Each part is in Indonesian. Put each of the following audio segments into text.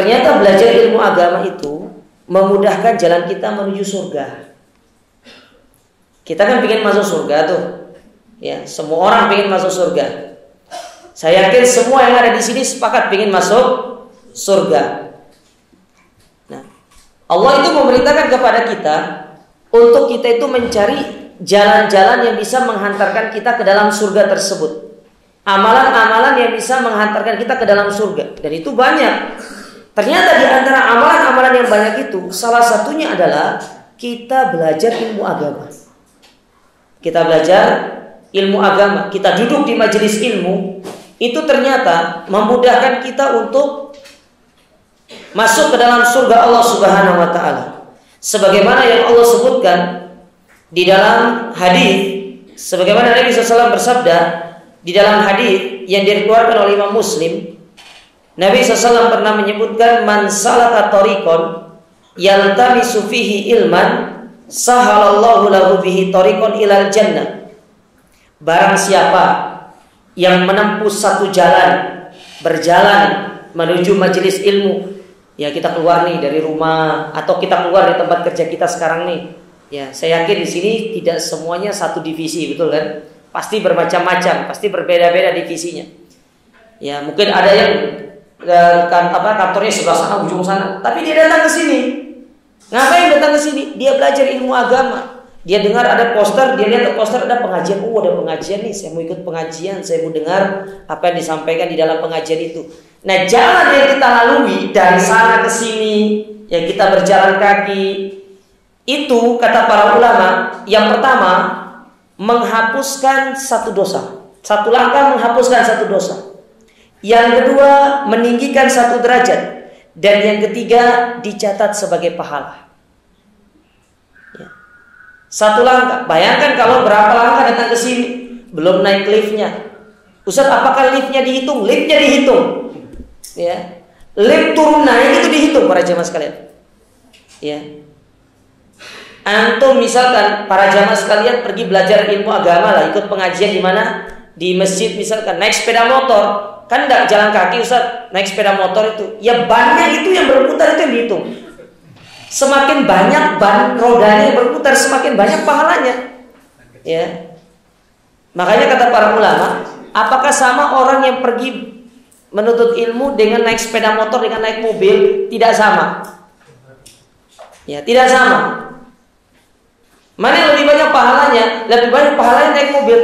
ternyata belajar ilmu agama itu memudahkan jalan kita menuju surga. Kita kan pengen masuk surga tuh. Ya, semua orang pengen masuk surga. Saya yakin semua yang ada di sini sepakat pengen masuk surga. Nah, Allah itu memerintahkan kepada kita untuk kita itu mencari jalan-jalan yang bisa menghantarkan kita ke dalam surga tersebut. Amalan-amalan yang bisa menghantarkan kita ke dalam surga. Dan itu banyak. Ternyata di antara amalan-amalan yang banyak itu, salah satunya adalah kita belajar ilmu agama. Kita belajar ilmu agama, kita duduk di majelis ilmu, itu ternyata memudahkan kita untuk masuk ke dalam surga Allah Subhanahu wa taala. Sebagaimana yang Allah sebutkan di dalam hadis, sebagaimana Nabi SAW bersabda di dalam hadis yang dikeluarkan oleh Imam Muslim, Nabi SAW pernah menyebutkan, man salaka tariqan yaltamisu fihi ilman sahalallahu lahu bihi tariqan ilal jannah. Barang siapa yang menempuh satu jalan, berjalan menuju majelis ilmu, ya kita keluar nih dari rumah atau kita keluar dari tempat kerja kita sekarang nih. Ya, saya yakin di sini tidak semuanya satu divisi, betul kan? Pasti bermacam-macam, pasti berbeda-beda divisinya. Ya, mungkin ada yang kantornya sebelah sana, ujung sana, tapi dia datang ke sini. Ngapain datang ke sini? Dia belajar ilmu agama. Dia dengar ada poster, dia lihat poster ada pengajian. Oh, ada pengajian nih, saya mau ikut pengajian, saya mau dengar apa yang disampaikan di dalam pengajian itu. Nah, jalan yang kita lalui dari sana ke sini, yang kita berjalan kaki, itu kata para ulama, yang pertama menghapuskan satu dosa. Satu langkah menghapuskan satu dosa. Yang kedua meninggikan satu derajat. Dan yang ketiga dicatat sebagai pahala. Ya. Satu langkah. Bayangkan kalau berapa langkah datang ke sini, belum naik liftnya. Ustaz, apakah liftnya dihitung? Liftnya dihitung. Ya. Lift turun naik itu dihitung para jamaah sekalian. Ya. Antum misalkan para jamaah sekalian pergi belajar ilmu agama lah, ikut pengajian di mana? Di masjid misalkan, naik sepeda motor. Kan enggak jalan kaki Ustaz, naik sepeda motor itu. Ya banyak itu yang berputar itu yang dihitung. Semakin banyak ban rodanya yang berputar, semakin banyak pahalanya. Ya. Makanya kata para ulama, apakah sama orang yang pergi menuntut ilmu dengan naik sepeda motor dengan naik mobil? Tidak sama. Ya, tidak sama. Mana yang lebih banyak pahalanya? Lebih banyak pahalanya naik mobil.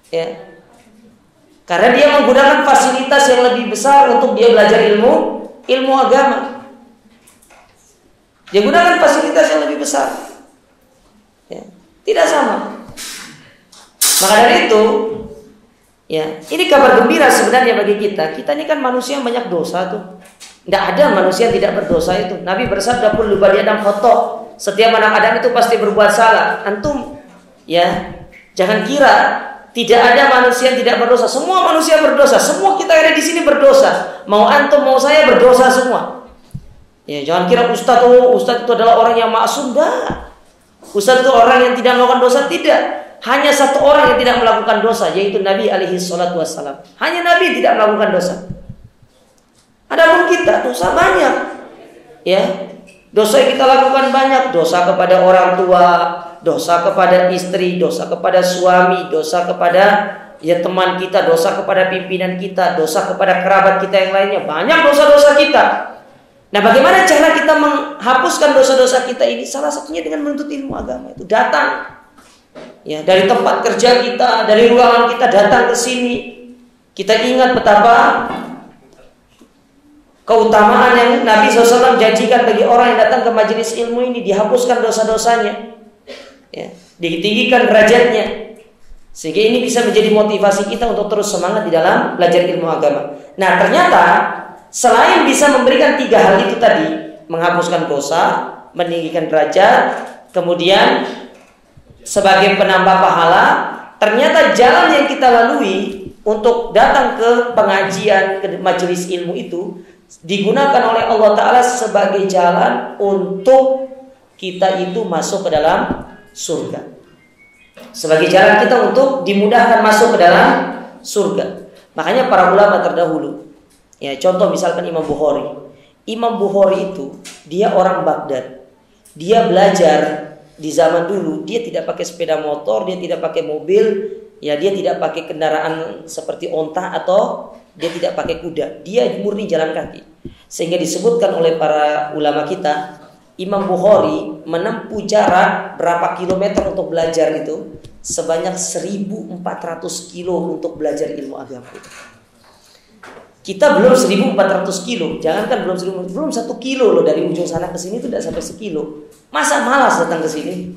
Ya. Karena dia menggunakan fasilitas yang lebih besar untuk dia belajar ilmu agama. Dia gunakan fasilitas yang lebih besar. Ya, tidak sama. Maka dari itu, ya, ini kabar gembira sebenarnya bagi kita. Kita ini kan manusia yang banyak dosa tuh. Tidak ada manusia yang tidak berdosa itu. Nabi bersabda, kullu bani Adam khata'. Setiap anak Adam itu pasti berbuat salah. Antum, ya, jangan kira tidak ada manusia yang tidak berdosa. Semua manusia berdosa. Semua kita yang ada di sini berdosa. Mau antum, mau saya berdosa semua. Ya, jangan kira Ustaz itu adalah orang yang maksum. Dah. Ustaz itu orang yang tidak melakukan dosa. Tidak. Hanya satu orang yang tidak melakukan dosa, yaitu Nabi alaihi salatu wassalam. Hanya Nabi tidak melakukan dosa. Adapun kita dosa banyak. Ya. Dosa yang kita lakukan banyak. Dosa kepada orang tua, dosa kepada istri, dosa kepada suami, dosa kepada ya teman kita, dosa kepada pimpinan kita, dosa kepada kerabat kita yang lainnya. Banyak dosa-dosa kita. Nah, bagaimana cara kita menghapuskan dosa-dosa kita ini? Salah satunya dengan menuntut ilmu agama itu. Datang ya dari tempat kerja kita, dari ruangan kita datang ke sini. Kita ingat betapa keutamaan yang Nabi SAW janjikan bagi orang yang datang ke majelis ilmu ini, dihapuskan dosa-dosanya. Ya, ditinggikan derajatnya, sehingga ini bisa menjadi motivasi kita untuk terus semangat di dalam belajar ilmu agama. Nah, ternyata selain bisa memberikan 3 hal itu tadi, menghapuskan dosa, meninggikan derajat, kemudian sebagai penambah pahala, ternyata jalan yang kita lalui untuk datang ke pengajian, ke majelis ilmu itu digunakan oleh Allah Ta'ala sebagai jalan untuk kita itu masuk ke dalam surga. Sebagai jalan kita untuk dimudahkan masuk ke dalam surga. Makanya para ulama terdahulu Ya, contoh misalkan Imam Bukhari. Imam Bukhari itu dia orang Baghdad. Dia belajar di zaman dulu, dia tidak pakai sepeda motor, dia tidak pakai mobil, ya dia tidak pakai kendaraan seperti onta atau dia tidak pakai kuda. Dia murni jalan kaki. Sehingga disebutkan oleh para ulama kita, Imam Bukhari menempuh jarak berapa kilometer untuk belajar itu? Sebanyak 1.400 kilo untuk belajar ilmu agama. Kita belum 1.400 kilo, jangankan belum 1 kilo loh, dari ujung sana ke sini itu tidak sampai 1 kilo. Masa malas datang ke sini?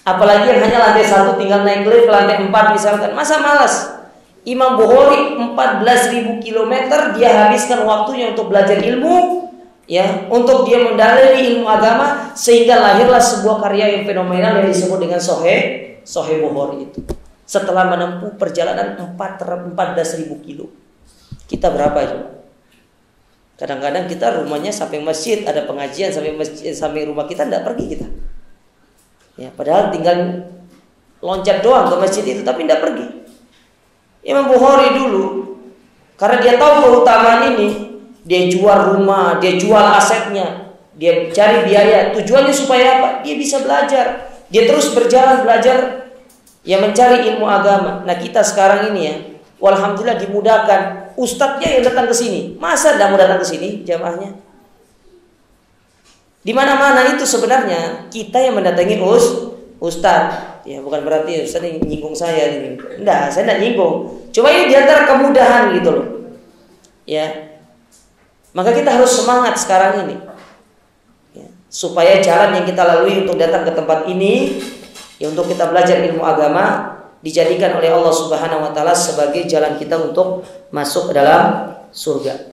Apalagi yang hanya lantai 1 tinggal naik lift ke lantai 4 misalkan, masa malas? Imam Bukhari 14.000 kilometer dia habiskan waktunya untuk belajar ilmu, ya, untuk dia mendalami ilmu agama, sehingga lahirlah sebuah karya yang fenomenal yang disebut dengan Sahih Bukhari itu. Setelah menempuh perjalanan 14.000 kilo. Kita berapa itu? Kadang-kadang kita rumahnya sampai masjid, ada pengajian sampai masjid, sampai rumah kita tidak pergi kita. Ya, padahal tinggal loncat doang ke masjid itu, tapi tidak pergi. Imam Bukhari dulu, karena dia tahu keutamaan ini, dia jual rumah, dia jual asetnya, dia cari biaya. Tujuannya supaya apa? Dia bisa belajar. Dia terus berjalan belajar, ya, mencari ilmu agama. Nah, kita sekarang ini ya, walhamdulillah dimudahkan. Ustadznya yang datang ke sini, masa tidak mau datang ke sini jamaahnya? Di mana-mana itu sebenarnya kita yang mendatangi ustadz. Ya, bukan berarti ustadz yang nyinggung saya ini. Enggak, saya tidak nyinggung. Cuma ini diantara kemudahan gitu loh. Ya, maka kita harus semangat sekarang ini, ya, supaya jalan yang kita lalui untuk datang ke tempat ini, ya, untuk kita belajar ilmu agama, dijadikan oleh Allah Subhanahu wa taala sebagai jalan kita untuk masuk ke dalam surga.